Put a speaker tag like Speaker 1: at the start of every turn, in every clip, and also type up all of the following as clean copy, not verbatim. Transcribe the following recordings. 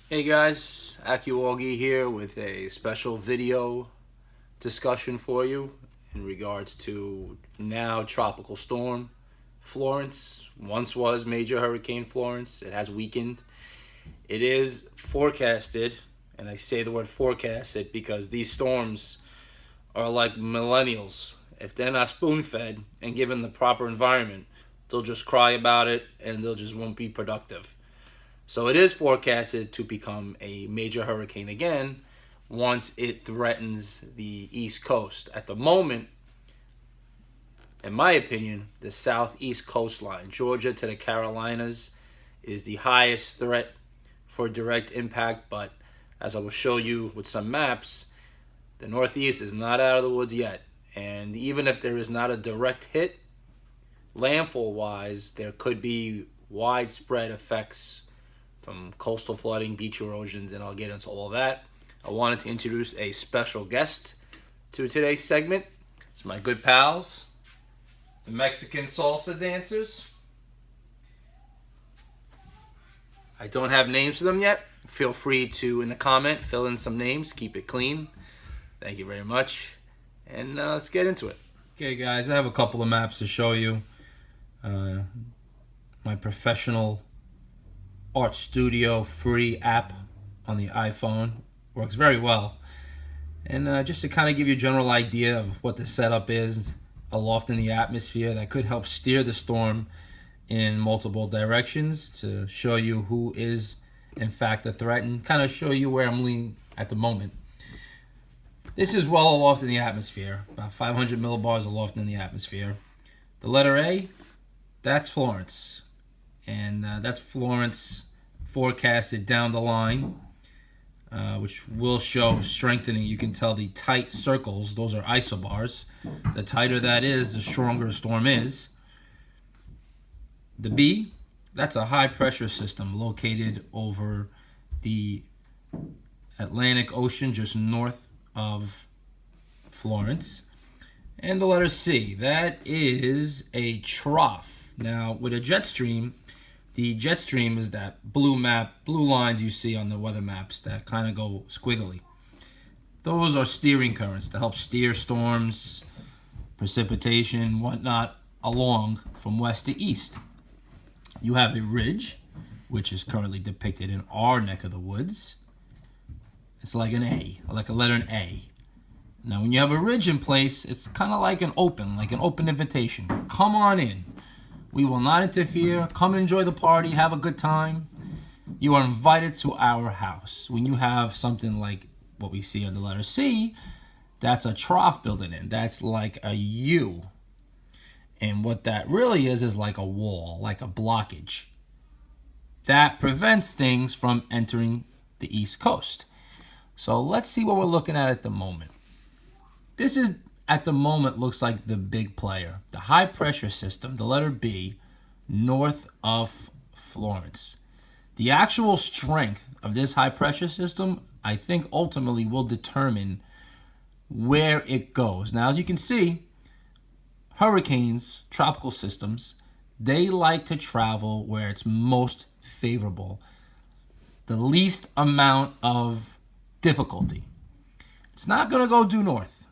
Speaker 1: Hey guys, Akiwagi here with a special video discussion for you in regards to now tropical storm Florence. Once was Major Hurricane Florence. It has weakened. It is forecasted, and I say the word forecasted because these storms are like millennials. If they're not spoon fed and given the proper environment, they'll just cry about it and they'll just won't be productive. So it is forecasted to become a major hurricane again once it threatens the East Coast. At the moment, in my opinion, the southeast coastline, Georgia to the Carolinas, is the highest threat for direct impact. But as I will show you with some maps, the Northeast is not out of the woods yet. And even if there is not a direct hit, landfall wise, there could be widespread effects from coastal flooding, beach erosions, and I'll get into all that. I wanted to introduce a special guest to today's segment. It's my good pals, the Mexican salsa dancers. I don't have names for them yet. Feel free to, in the comment, fill in some names. Keep it clean. Thank you very much. And let's get into it. Okay, guys, I have a couple of maps to show you. My professional Art Studio free app on the iPhone works very well. And just to kind of give you a general idea of what the setup is aloft in the atmosphere that could help steer the storm in multiple directions, to show you who is in fact a threat and kind of show you where I'm leaning at the moment. This is well aloft in the atmosphere, about 500 millibars aloft in the atmosphere. The letter A, that's Florence. And that's Florence forecasted down the line, which will show strengthening. You can tell the tight circles, those are isobars. The tighter that is, the stronger a storm is. The B, that's a high pressure system located over the Atlantic Ocean just north of Florence. And the letter C, that is a trough. Now, with a jet stream, the jet stream is that blue lines you see on the weather maps that kind of go squiggly. Those are steering currents to help steer storms, precipitation, whatnot, along from west to east. You have a ridge, which is currently depicted in our neck of the woods. It's like an A, like a letter an A. Now, when you have a ridge in place, it's kind of like an open invitation. Come on in. We will not interfere. Come enjoy the party. Have a good time. You are invited to our house. When you have something like what we see on the letter C, that's a trough building in. That's like a U. And what that really is like a wall, like a blockage. That prevents things from entering the East Coast. So let's see what we're looking at the moment. This is, at the moment, looks like the big player. The high pressure system, the letter B, north of Florence. The actual strength of this high pressure system, I think, ultimately will determine where it goes. Now, as you can see, hurricanes, tropical systems, they like to travel where it's most favorable. The least amount of difficulty. It's not going to go due north,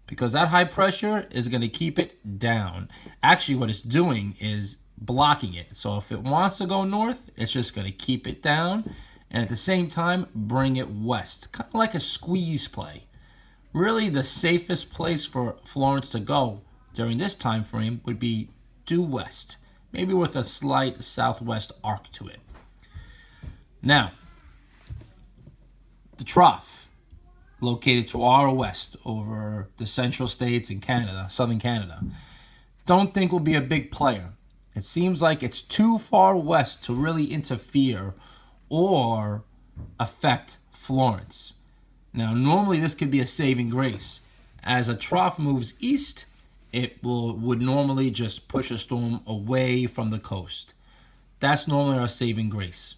Speaker 1: because that high pressure is going to keep it down. Actually, what it's doing is blocking it. So if it wants to go north, it's just going to keep it down and at the same time bring it west. Kind of like a squeeze play. Really, the safest place for Florence to go during this time frame would be due west, maybe with a slight southwest arc to it. Now, the trough, located to our west over the central states in Canada, southern Canada, don't think will be a big player. It seems like it's too far west to really interfere or affect Florence. Now, normally this could be a saving grace. As a trough moves east, it would normally just push a storm away from the coast. That's normally our saving grace.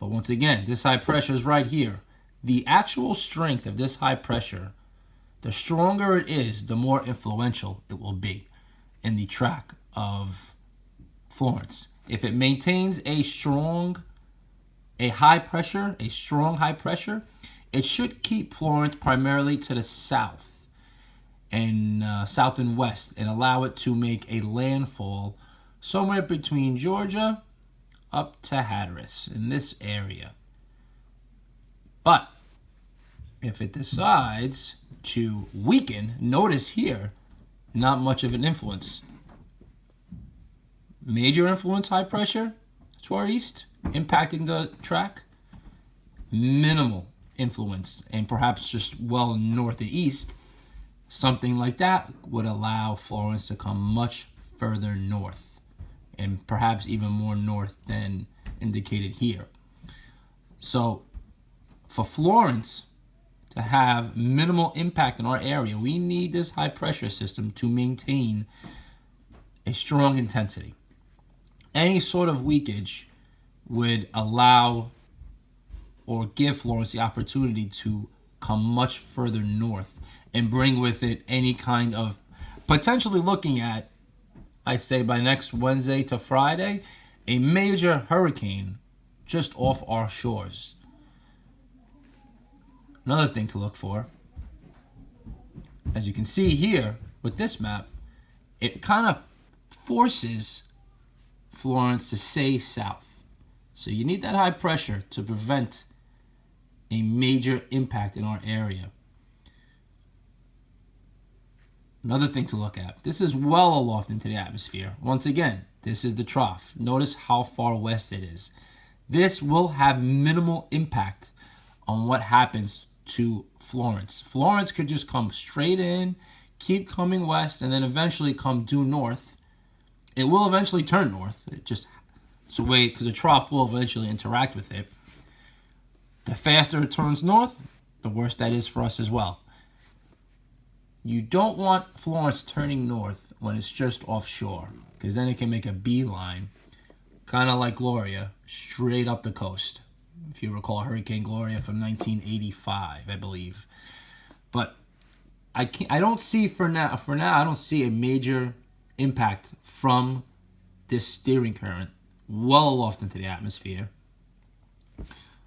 Speaker 1: But once again, this high pressure is right here. The actual strength of this high pressure, the stronger it is, the more influential it will be in the track of Florence. If it maintains a strong a high pressure, a strong high pressure, it should keep Florence primarily to the south and south and west and allow it to make a landfall somewhere between Georgia up to Hatteras in this area. But if it decides to weaken, notice here, not much of an influence. Major influence, high pressure to our east, impacting the track. Minimal influence, and perhaps just well north and east. Something like that would allow Florence to come much further north, and perhaps even more north than indicated here. So for Florence to have minimal impact in our area, we need this high pressure system to maintain a strong intensity. Any sort of weakage would allow or give Florence the opportunity to come much further north and bring with it any kind of, potentially looking at, I say by next Wednesday to Friday, a major hurricane just off our shores. Another thing to look for, as you can see here with this map, it kind of forces Florence to stay south. So you need that high pressure to prevent a major impact in our area. Another thing to look at, this is well aloft into the atmosphere. Once again, this is the trough. Notice how far west it is. This will have minimal impact on what happens to Florence. Florence could just come straight in, keep coming west, and then eventually come due north. It will eventually turn north. It's a way, because the trough will eventually interact with it. The faster it turns north, the worse that is for us as well. You don't want Florence turning north when it's just offshore, because then it can make a beeline, kind of like Gloria, straight up the coast. If you recall Hurricane Gloria from 1985, I believe. But I don't see for now, I don't see a major impact from this steering current well aloft into the atmosphere.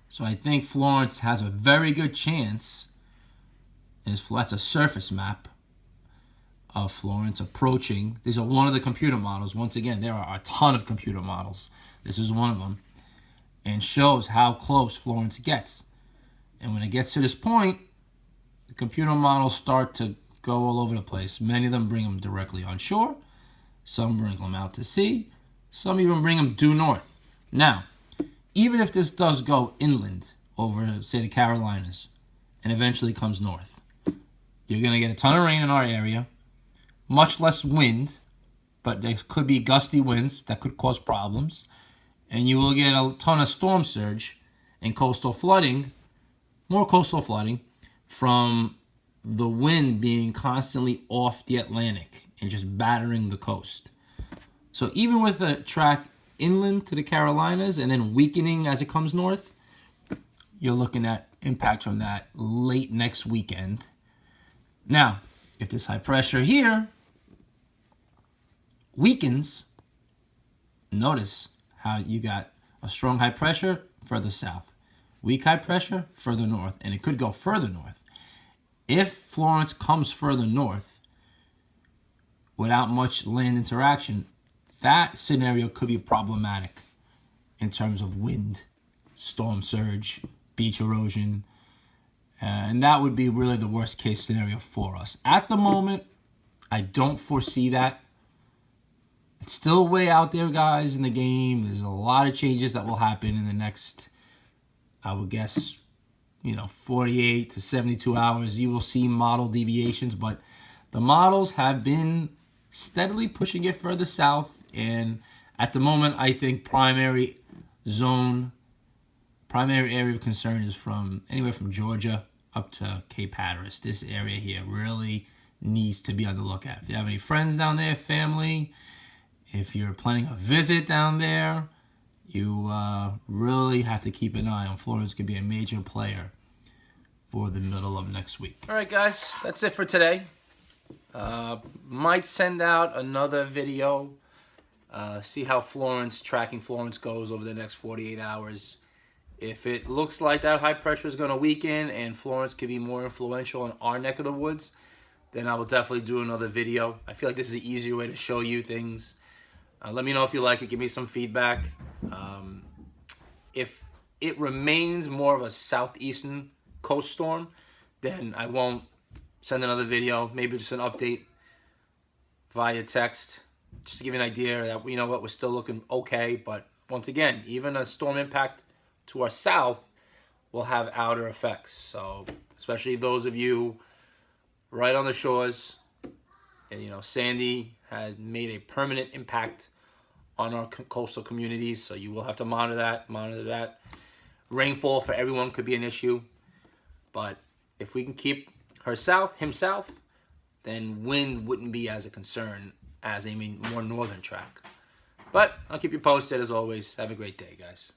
Speaker 1: So I think Florence has a very good chance. That's a surface map of Florence approaching. These are one of the computer models. Once again, there are a ton of computer models. This is one of them. And shows how close Florence gets. And when it gets to this point, the computer models start to go all over the place. Many of them bring them directly on shore. Some bring them out to sea. Some even bring them due north. Now, even if this does go inland over, say, the Carolinas, and eventually comes north, you're going to get a ton of rain in our area, much less wind, but there could be gusty winds that could cause problems, and you will get a ton of storm surge and coastal flooding, more coastal flooding, from the wind being constantly off the Atlantic and just battering the coast. So even with a track inland to the Carolinas and then weakening as it comes north, you're looking at impact from that late next weekend. Now, if this high pressure here weakens, notice how you got a strong high pressure further south, weak high pressure further north, and it could go further north. If Florence comes further north without much land interaction, that scenario could be problematic in terms of wind, storm surge, beach erosion, and that would be really the worst case scenario for us. At the moment, I don't foresee that. It's still way out there, guys, in the game. There's a lot of changes that will happen in the next, I would guess, 48 to 72 hours. You will see model deviations, but the models have been steadily pushing it further south. And at the moment, I think primary area of concern is from anywhere from Georgia up to Cape Hatteras. This area here really needs to be on the lookout. If you have any friends down there, family, if you're planning a visit down there, you really have to keep an eye on Florence. Could be a major player for the middle of next week. All right, guys, that's it for today. Might send out another video. See how tracking Florence goes over the next 48 hours. If it looks like that high pressure is going to weaken and Florence could be more influential in our neck of the woods, then I will definitely do another video. I feel like this is an easier way to show you things. Let me know if you like it. Give me some feedback. If it remains more of a southeastern coast storm, then I won't send another video. Maybe just an update via text, just to give you an idea that, you know what, we're still looking okay. But once again, even a storm impact to our south will have outer effects. So especially those of you right on the shores, and you know, Sandy had made a permanent impact on our coastal communities, so you will have to monitor that. Rainfall for everyone could be an issue, but if we can keep him south, then wind wouldn't be as a concern as a more northern track. But I'll keep you posted as always. Have a great day, guys.